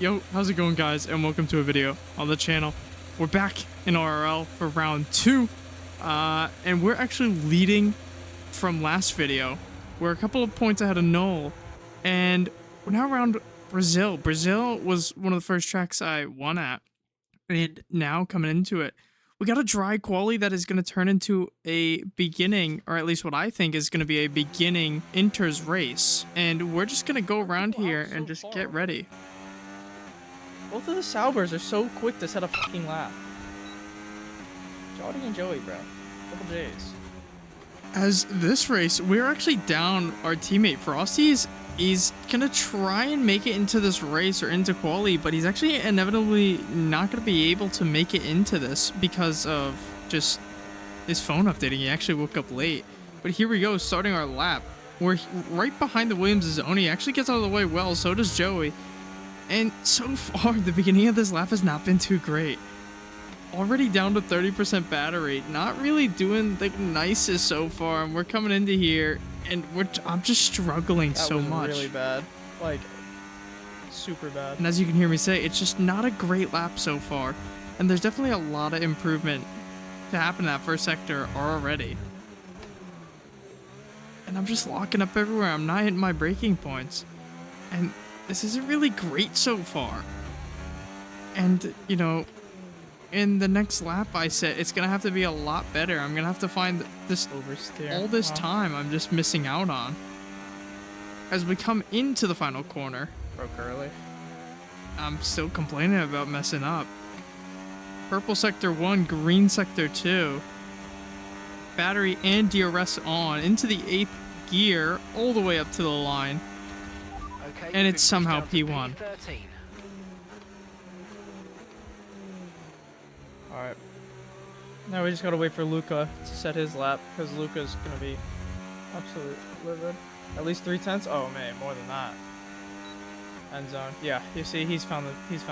Yo, how's it going, guys, and welcome to a video on the channel. We're back in RRL for round 2, and we're actually leading from last video. We're a couple of points ahead of Noel, and we're now around Brazil. Brazil was one of the first tracks I won at, and now coming into it, we got a dry quali that is going to turn into a beginning, or at least what I think is going to be a beginning Inters race, and we're just going to go around here and just get ready. Both of the Saubers are so quick to set a fucking lap. Jody and Joey, bro. Double J's. As this race, we're actually down our teammate Frosty. He's gonna try and make it into this race or into quali, but he's actually inevitably not gonna be able to make it into this because of just his phone updating. He actually woke up late. But here we go, starting our lap. We're right behind the Williams zone. He actually gets out of the way well, so does Joey. And so far, the beginning of this lap has not been too great. Already down to 30% battery. Not really doing the nicest so far. And we're coming into here, and I'm just struggling so much. That was really bad. Like, super bad. And as you can hear me say, it's just not a great lap so far. And there's definitely a lot of improvement to happen in that first sector already. And I'm just locking up everywhere. I'm not hitting my braking points. And this isn't really great so far. And, you know, in the next lap, I said it's going to have to be a lot better. I'm going to have to find this oversteer. All this time I'm just missing out on. As we come into the final corner. Broke early. I'm still complaining about messing up. Purple sector 1, green sector 2. Battery and DRS on into the 8th gear all the way up to the line. Okay, and it's somehow P1. Alright. Now we just gotta wait for Luca to set his lap, because Luca's gonna be absolutely livid. At least 3/10? Oh man, more than that. End zone. Yeah, you see, he's found the 3/10.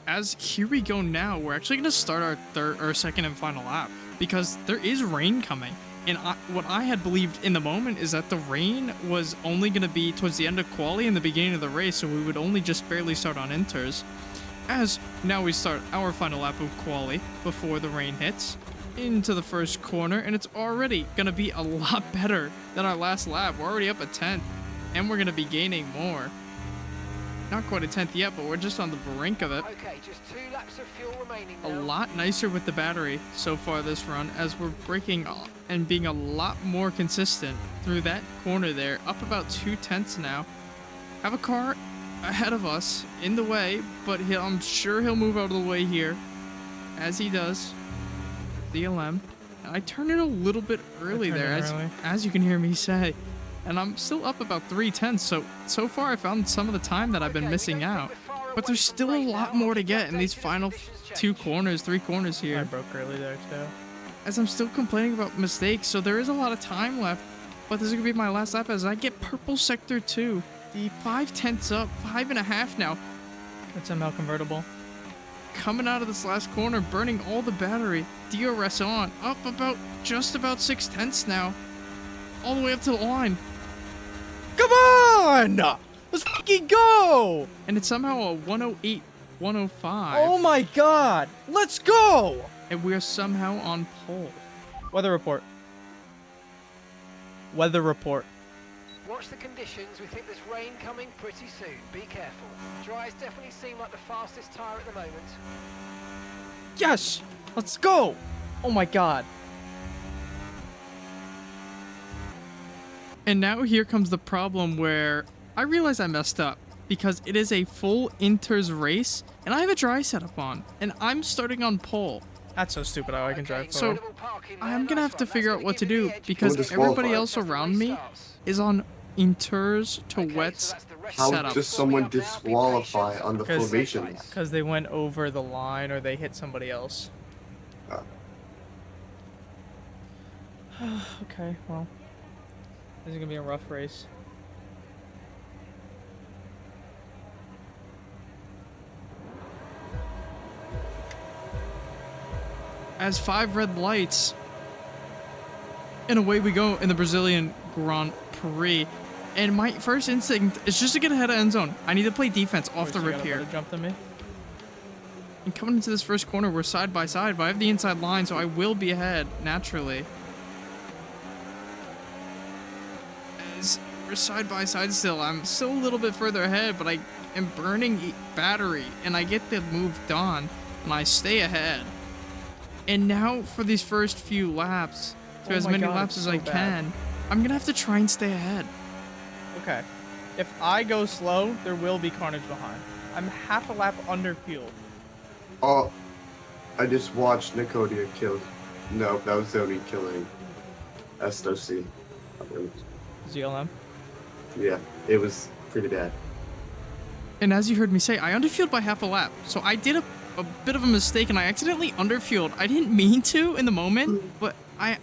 As here we go now, we're actually gonna start our second and final lap because there is rain coming. And what I had believed in the moment is that the rain was only going to be towards the end of quali and the beginning of the race, so we would only just barely start on inters. As now we start our final lap of quali before the rain hits into the first corner, and it's already going to be a lot better than our last lap. We're already up a 10th, and we're going to be gaining more. Not quite a 10th yet, but we're just on the brink of it. Okay, just 2 laps of fuel remaining A now. lot nicer with the battery so far this run, as we're braking and being a lot more consistent through that corner there. Up about 2/10 now. Have a car ahead of us in the way, but I'm sure he'll move out of the way here, as he does. DLM. And I turned in a little bit early there, as you can hear me say. And I'm still up about 3/10, so far I found some of the time that I've been missing out. But there's still a lot more to get in these final 3 corners here. I broke early there too. As I'm still complaining about mistakes, so there is a lot of time left. But this is going to be my last lap as I get purple sector 2. The 5/10 up, 5.5 now. It's ML convertible. Coming out of this last corner, burning all the battery. DRS on, up just about 6/10 now. All the way up to the line. Come on! Let's fucking go! And it's somehow a 108, 105. Oh my god! Let's go! And we are somehow on pole. Weather report. Weather report. Watch the conditions. We think there's rain coming pretty soon. Be careful. Dries definitely seem like the fastest tyre at the moment. Yes! Let's go! Oh my god. And now here comes the problem where I realize I messed up because it is a full inters race and I have a dry setup on and I'm starting on pole. That's so stupid how I can drive So forward. I'm going to have to figure out what to do because everybody else around me is on inters to wets How setup. does someone disqualify on the formations? Because they went over the line or they hit somebody else. Okay, well. This is going to be a rough race. As 5 red lights, and away we go in the Brazilian Grand Prix. And my first instinct is just to get ahead of end zone. I need to play defense off the You rip got a better here. jump than me. And coming into this first corner, we're side by side, but I have the inside line, so I will be ahead naturally. As we're side by side still, I'm still a little bit further ahead, but I am burning battery, and I get the move done, and I stay ahead. And now for these first few laps, through Oh as my many God, laps it's as so I bad. can, I'm gonna have to try and stay ahead. Okay. If I go slow, there will be carnage behind. I'm half a lap under fuel. Oh, I just watched Nicodia kill. No, that was Zoni killing SOC. ZLM. Yeah, it was pretty bad. And as you heard me say, I underfueled by half a lap. So I did a bit of a mistake and I accidentally underfueled. I didn't mean to in the moment, but I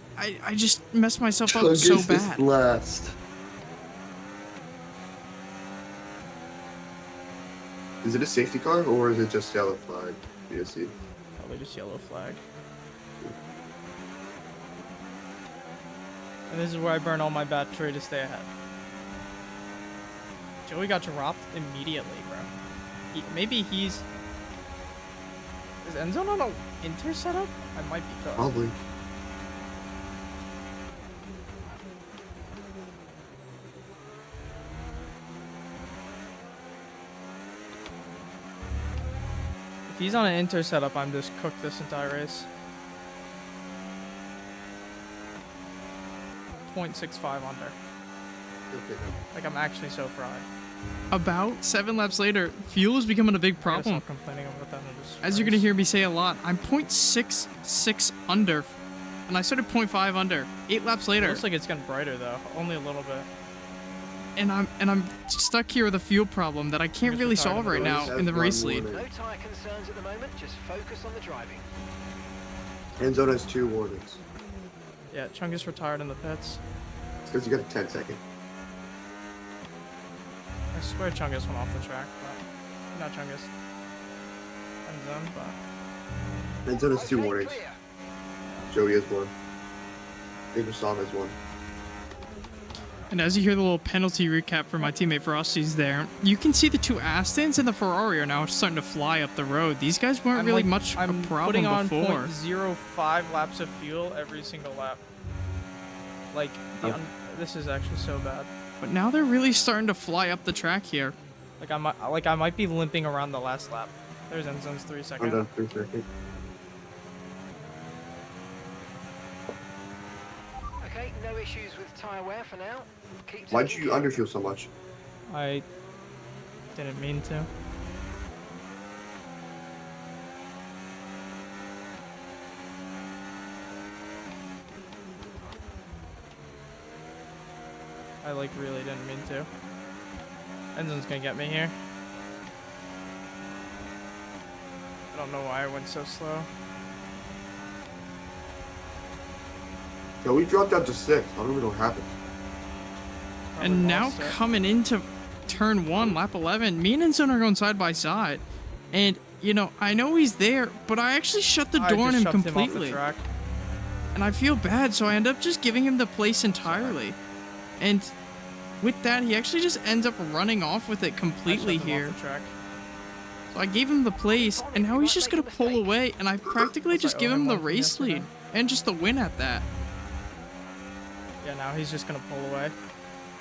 just messed myself up so Chungus is bad. last. Is it a safety car or is it just yellow flag? BSC. Probably just yellow flag. And this is where I burn all my battery to stay ahead. Joey got dropped immediately, bro. Maybe he's... Is Enzo on a inter setup? I might be cooked. Probably. If he's on an inter setup, I'm just cooked this entire race. 0.65 under. Okay. Like, I'm actually so fried. About 7 laps later, fuel is becoming a big I problem. stop complaining about that and just As you're gonna hear me say a lot, I'm 0.66 under, and I started 0.5 under. 8 laps It later, looks like it's getting brighter though, only a little bit. and I'm stuck here with a fuel problem that I can't just really retired solve in right the now race. in the That's race one lead. warning. No tyre concerns at the moment, just focus on the driving. Endzone has 2 warnings. Yeah, Chungus retired in the pits. It's because you got a 10-second. I swear Chungus went off the track, but not Chungus. Endzone, but Endzone has 2 Okay, warnings. clear. Joey has 1. Abraham has 1. And as you hear the little penalty recap from my teammate Frosty's there, you can see the 2 Astons and the Ferrari are now starting to fly up the road. These guys weren't really much I'm a problem putting on before. 0.05 laps of fuel every single lap. Like, this is actually so bad. But now they're really starting to fly up the track here. Like I might be limping around the last lap. There's Endzone's 3 I'm second. done. 3 seconds. Okay, no issues with tyre wear for now. Keep Why'd taking you care. underfuel so much? I didn't mean to. I like really didn't mean to. Endzone's gonna get me here. I don't know why I went so slow. Yo, we dropped down to 6. I don't even know what happened. Probably And now lost it. coming into turn 1, lap 11, me and Enzo are going side by side. And, you know, I know he's there, but I actually shut the I door on just him shoved him off the completely. track. And I feel bad, so I end up just giving him the place entirely. And with that, he actually just ends up running off with it completely I shoved him here. off the track. So I gave him the place, and now he's just gonna pull away, and I practically just give him the race lead. And just the win at that. Yeah, now he's just gonna pull away.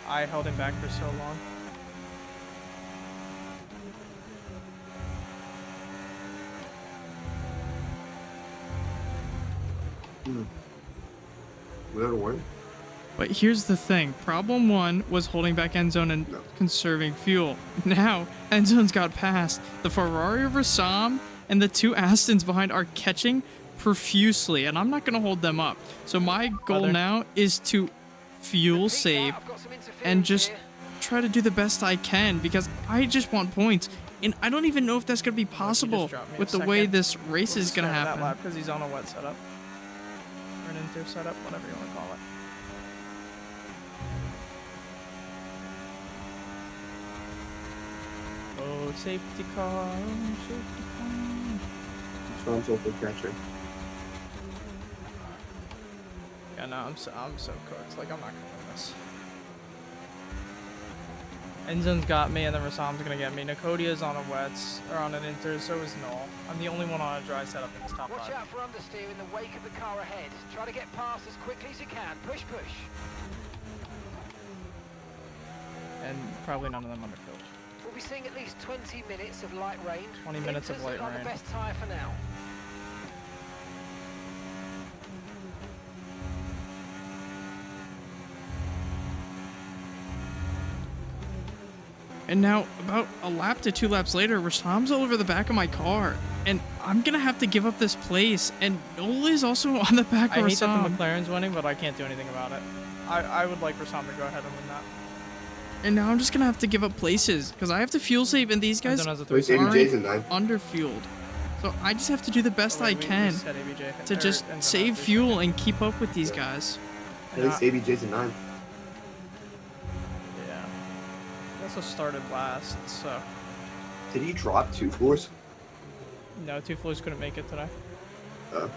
I held him back for so long. Without a warning? But here's the thing. Problem 1 was holding back Endzone and No. conserving fuel. Now, Endzone's got past. The Ferrari over Sam and the 2 Astons behind are catching profusely, and I'm not going to hold them up. So my goal Brother. now is to fuel Repeat that, save I've got some interference and just here. try to do the best I can because I just want points. And I don't even know if that's going to be possible dropped me a with the way second. this race is going to That happen. lap because he's on a wet setup. Or an inter setup, whatever you want to call it. Oh, safety car, oh, safety car. Sean's open catcher. Yeah, no, I'm so cooked. Like, I'm not gonna win this. Enzone's got me, and then Rasam's gonna get me. Nakodia's on a wets, or on an inter, so is Null. I'm the only one on a dry setup in this top Watch 5. out for understeer in the wake of the car ahead. Try to get past as quickly as you can. Push, push. And probably none of them underfilled. We'll be seeing at least 20 minutes of light rain. 20 minutes of Inters light are on rain. the best tyre for now. And now, about a lap to 2 laps later, Rasam's all over the back of my car. And I'm going to have to give up this place. And Nola is also on the back I of hate that the Rasam. McLaren's winning, but I can't do anything about it. I would like Rasam to go ahead and win that. And now I'm just going to have to give up places. Because I have to fuel save, and these guys Enzo has a Wait, 3 ABJ's in 9th. underfueled. So I just have to do the best I can to just save fuel and keep up with these guys. At least ABJ's in 9th. Yeah. He also started last, so. Did he drop 2 floors? No, 2 floors couldn't make it today. Uh,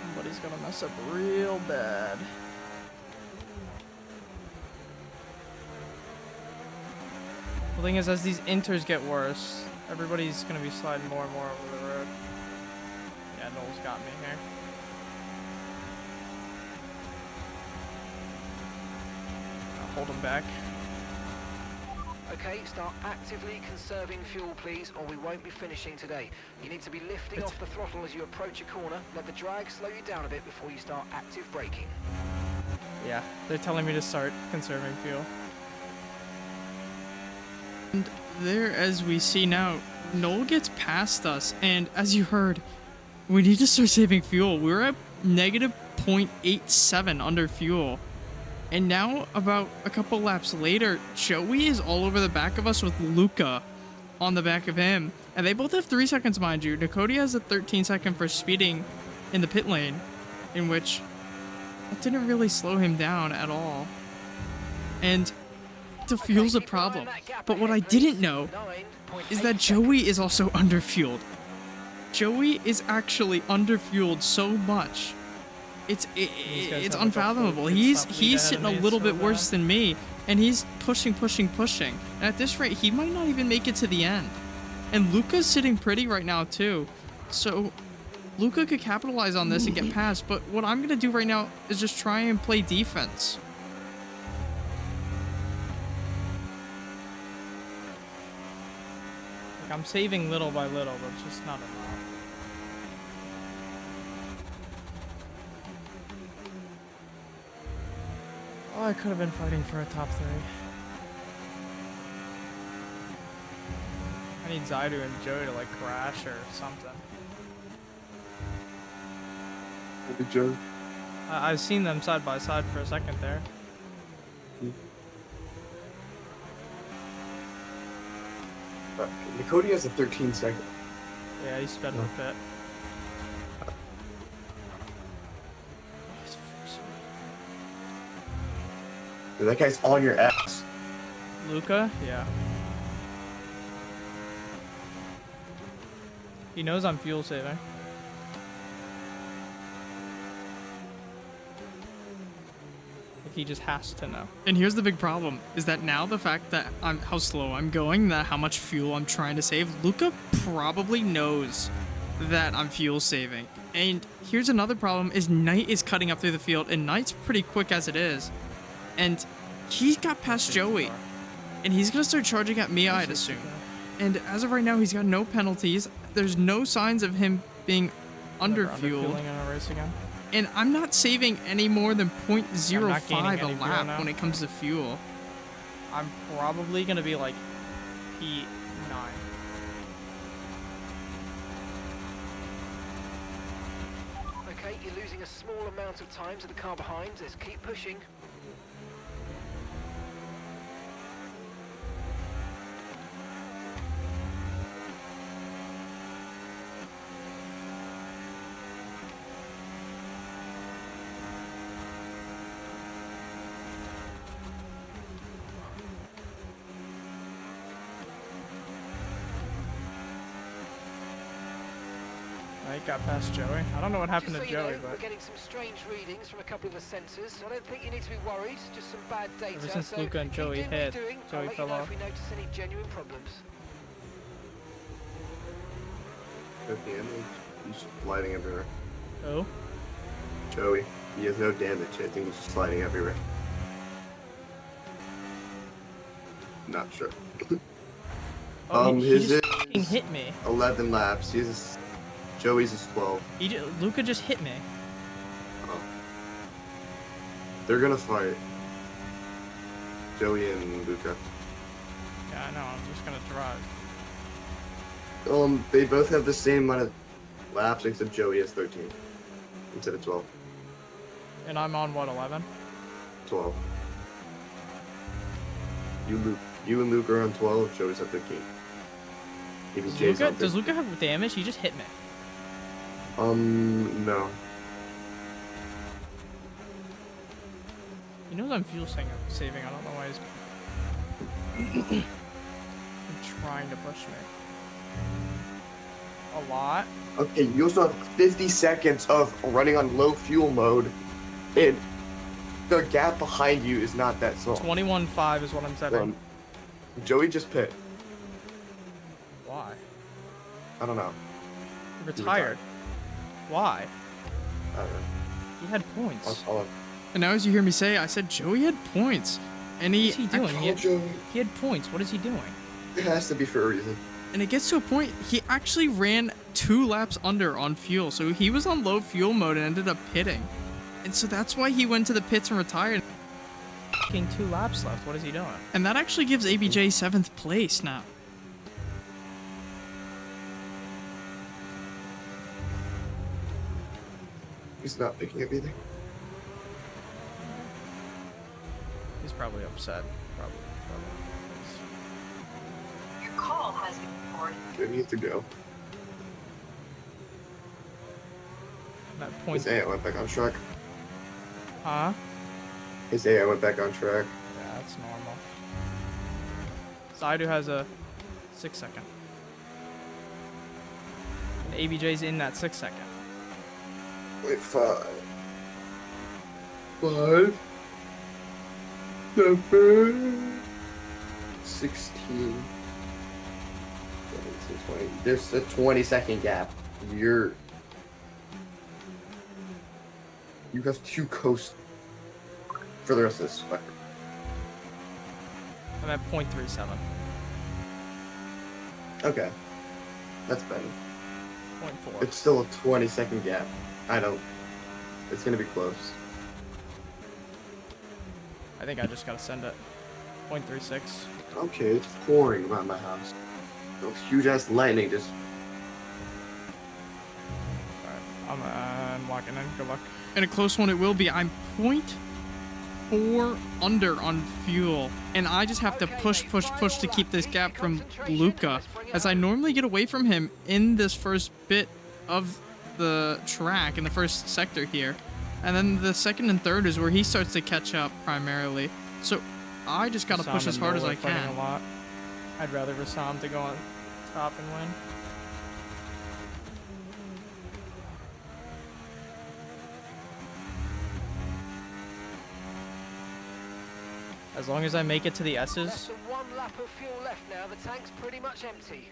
Somebody's gonna mess up real bad. The thing is, as these inters get worse, everybody's gonna be sliding more and more over the road. Yeah, Noel's got me here. I'll hold him back. Okay, start actively conserving fuel, please, or we won't be finishing today. You need to be lifting off the throttle as you approach a corner. Let the drag slow you down a bit before you start active braking. Yeah, they're telling me to start conserving fuel. And there, as we see now, Noel gets past us. And as you heard, we need to start saving fuel. We're at negative 0.87 under fuel. And now, about a couple laps later, Joey is all over the back of us with Luca on the back of him. And they both have 3 seconds, mind you. Nakodia has a 13-second for speeding in the pit lane, in which it didn't really slow him down at all. And the fuel's a problem. But what I didn't know is that Joey is also underfueled. Joey is actually underfueled so much. It's unfathomable. He's sitting a little bit worse than me, and he's pushing. And at this rate, he might not even make it to the end. And Luca's sitting pretty right now too, so Luca could capitalize on this and get past. But what I'm gonna do right now is just try and play defense. Like, I'm saving little by little, but it's just not enough. Oh, I could have been fighting for a top 3. I need Zaidu and Joey to like crash or something. Big Joe. I've seen them side by side for a second there. Nakodia has a 13-second. Yeah, he sped a bit. Dude, that guy's on your ass. Luca? Yeah. He knows I'm fuel saving. Like, he just has to know. And here's the big problem, is that now the fact that how slow I'm going, that how much fuel I'm trying to save, Luca probably knows that I'm fuel saving. And here's another problem, is Knight is cutting up through the field, and Knight's pretty quick as it is. And he's got past Joey, and he's gonna start charging at me, I'd assume. And as of right now, he's got no penalties. There's no signs of him being underfueled. In a race again. And I'm not saving any more than I'm not 0.05 gaining a any fuel lap now. when it comes to fuel. I'm probably gonna be like P9. Okay, you're losing a small amount of time to the car behind. Let's keep pushing. Mike got past Joey. I don't know what happened Just to so you Joey, know, we're but getting some strange readings from a couple of the sensors, so I don't think you need to be worried. Just some bad data. ever since So Luca and keep Joey doing what hit, you're doing. I'll Joey let fell you know off. if we notice any genuine problems. No damage. He's sliding everywhere. Oh, Joey. He has no damage. I think he's just sliding everywhere. Not sure. oh he his just is fucking hit me. 11 laps. Joey's is 12. Luca just hit me. Oh. They're gonna fight. Joey and Luca. Yeah, I know. I'm just gonna drive. They both have the same amount of laps, except Joey has 13 instead of 12. And I'm on what, 11? 12. You and Luke are on 12. Joey's at 13. Even Jay's on 13. Does Luca have damage? He just hit me. No. He knows I'm fuel saving. I don't know why he's trying to push me. A lot. Okay, you also have 50 seconds of running on low fuel mode, and the gap behind you is not that small. 21.5 is what I'm setting. Joey just pit. Why? I don't know. Retired. Why? I don't know. He had points. And now, as you hear me say, I said Joey had points, and What is he doing? Joey. He had points. What is he doing? It has to be for a reason. And it gets to a point, he actually ran 2 laps under on fuel. So he was on low fuel mode and ended up pitting. And so that's why he went to the pits and retired. Fucking 2 laps left. What is he doing? And that actually gives ABJ 7th place now. He's not picking up either. He's probably upset. Probably. Your call has been recorded. Joey needs to go. That point. His AI went back on track. Huh? His AI went back on track. Yeah, that's normal. Zaidu has a 6 second. And ABJ's in that 6 second. Wait, 5. 5. 7. 16. 17, 20. There's a 20-second gap. You have 2 coasts for the rest of this fight. I'm at 0.37. Okay. That's better. 0.4. It's still a 20-second gap. It's gonna be close. I think I just gotta send it. 0.36. Okay, it's pouring around my house. Those huge-ass lightning just... Alright, I'm locking in. Good luck. And a close one it will be. I'm 0.4 under on fuel. And I just have to push to keep this gap from Luca, as I normally get away from him in this first bit of the track, in the first sector here. And then the second and third is where he starts to catch up primarily. So I just gotta push as hard as I can. A lot. I'd rather Rassam to go on top and win. As long as I make it to the S's. Less than 1 lap of fuel left now. The tank's pretty much empty.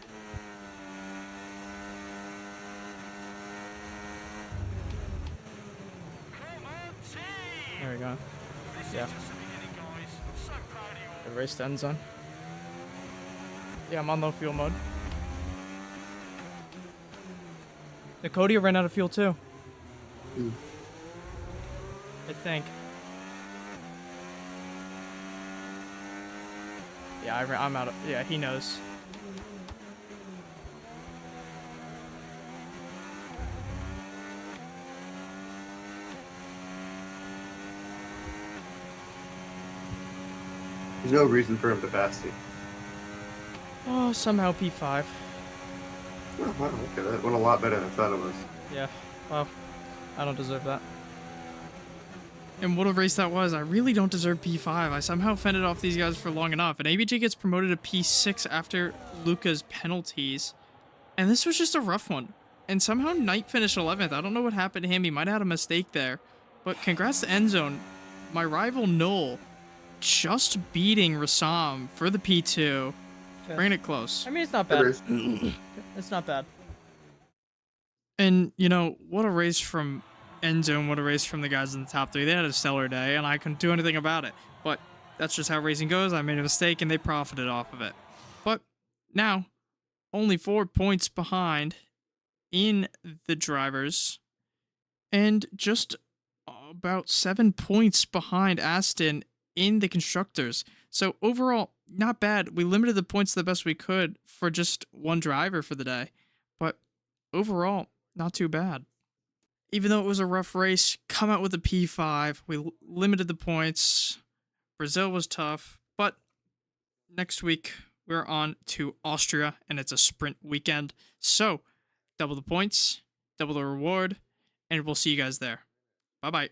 There we go. Yeah. The race to end zone. Yeah, I'm on low fuel mode. Nicodia ran out of fuel too. I think. Yeah, I'm out of. Yeah, he knows. There's no reason for him to pass you. Oh, somehow P5. Oh, wow, okay, that went a lot better than I thought it was. Yeah, well, I don't deserve that. And what a race that was. I really don't deserve P5. I somehow fended off these guys for long enough. And ABJ gets promoted to P6 after Luca's penalties. And this was just a rough one. And somehow Knight finished 11th. I don't know what happened to him. He might have had a mistake there. But congrats to Endzone. My rival Null just beating Rassam for the P2. Fifth. Bringing it close. I mean, it's not It bad. is. It's not bad. And, you know, what a race from Endzone. What a race from the guys in the top 3. They had a stellar day, and I couldn't do anything about it. But that's just how racing goes. I made a mistake, and they profited off of it. But now, only 4 points behind in the drivers, and just about 7 points behind Aston in the constructors. So overall, not bad. We limited the points the best we could for just one driver for the day, but overall, not too bad. Even though it was a rough race, come out with a P5. We limited the points. Brazil was tough, but next week we're on to Austria, and it's a sprint weekend. So double the points, double the reward, and we'll see you guys there. Bye-bye.